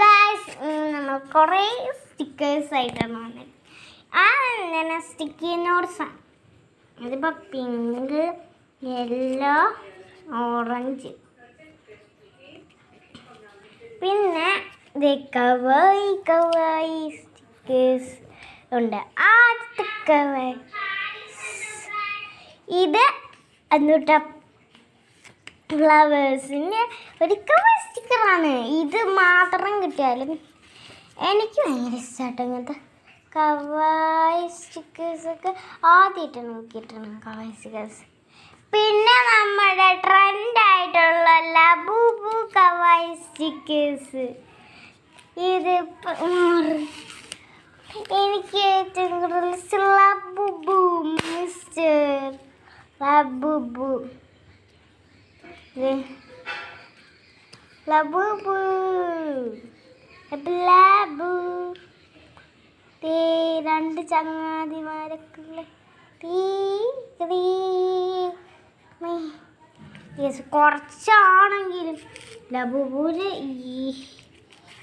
Guys, നമ്മൾ കുറേ stickers ആയിട്ടാണ് വന്നത്. അങ്ങനെ സ്റ്റിക്കി നോട്ട്സാണ്. ഇതിപ്പോൾ പിങ്ക്, യെല്ലോ, ഓറഞ്ച്. പിന്നെ കവായി സ്റ്റിക്കേഴ്സ് ഉണ്ട്. ആദ്യത്തെ കവായി ഇത് എന്നിട്ട് ഫ്ലവേഴ്സിൻ്റെ ഒരു കവർ സ്റ്റിക്കറാണ്. ഇത് മാത്രം കിട്ടിയാലും എനിക്ക് ഭയങ്കര ഇഷ്ടമായിട്ട് ഇങ്ങനത്തെ കവായി സ്റ്റിക്കേഴ്സൊക്കെ ആദ്യമായിട്ട് നോക്കിയിട്ടാണ് കവായി സ്റ്റിക്കേഴ്സ്. പിന്നെ നമ്മുടെ ട്രെൻഡായിട്ടുള്ള ലബൂബു കവായി സ്റ്റിക്കേഴ്സ്. ഇത് എനിക്ക് ഏറ്റവും കൂടുതൽ ലബൂബു, മിസ്റ്റർ ലബൂബു, ലബൂബു ലബു. രണ്ട് ചങ്ങാതിമാരൊക്കെ കുറച്ചാണെങ്കിലും ലബൂബുവിന്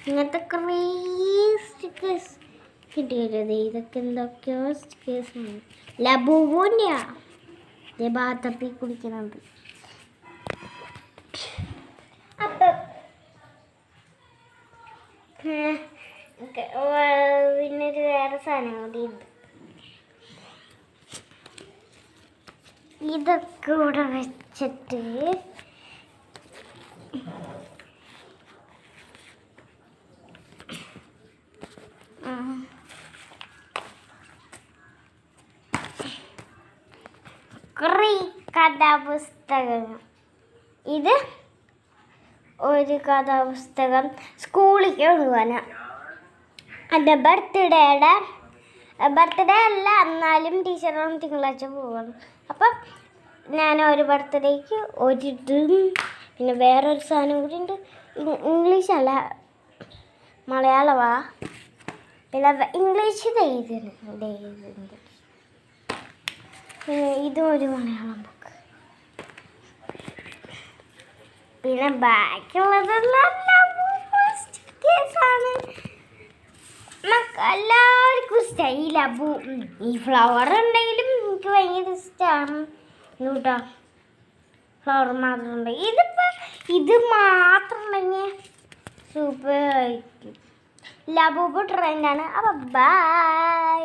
ഇങ്ങനത്തെ കുറേ സ്റ്റിക്കേഴ്സ് കിട്ടിയത്. ഇതൊക്കെ എന്തൊക്കെയോ സ്റ്റിക്കേഴ്സാണ്. ലബൂബുവിൻ്റെയാണ് ബാത്തപ്പി കുടിക്കുന്നത്. അപ്പം പിന്നൊരു വേറെ സാധനം കൂടി ഉണ്ട്. ഇതൊക്കെ ഇവിടെ വെച്ചിട്ട് കുറേ കഥാപുസ്തകങ്ങൾ. ഇത് ഒരു കഥാപുസ്തകം സ്കൂളിലേക്ക് കൊണ്ടുപോകാനാണ്. എൻ്റെ ബർത്ത്ഡേ അല്ല, എന്നാലും ടീച്ചറും തിങ്കളാഴ്ച പോവാണ്. അപ്പം ഞാൻ ഒരു ബർത്ത്ഡേക്ക് ഒരിതും പിന്നെ വേറൊരു സാധനം കൂടി ഉണ്ട്. ഇംഗ്ലീഷല്ല, മലയാളമാ. പിന്നെ ഇംഗ്ലീഷ് എഴുതുന്നുണ്ട്. പിന്നെ ഇതും ഒരു മലയാളം ബുക്ക്. പിന്നെ ബാക്കിയുള്ളതെല്ലാം സ്റ്റിക്കേഴ്സാണ്. എല്ലാവർക്കും ഇഷ്ടമായി. ഈ ലബു ഈ ഫ്ലവർ ഉണ്ടെങ്കിലും എനിക്ക് ഭയങ്കര ഇഷ്ടമാണ് കേട്ടോ. ഫ്ലവർ മാത്രം ഉണ്ട്. ഇത് മാത്രം ഉണ്ടെങ്കിൽ സൂപ്പർ ആയിരിക്കും. ലബൂബു ട്രെൻഡാണ്. അപ്പം ബൈ.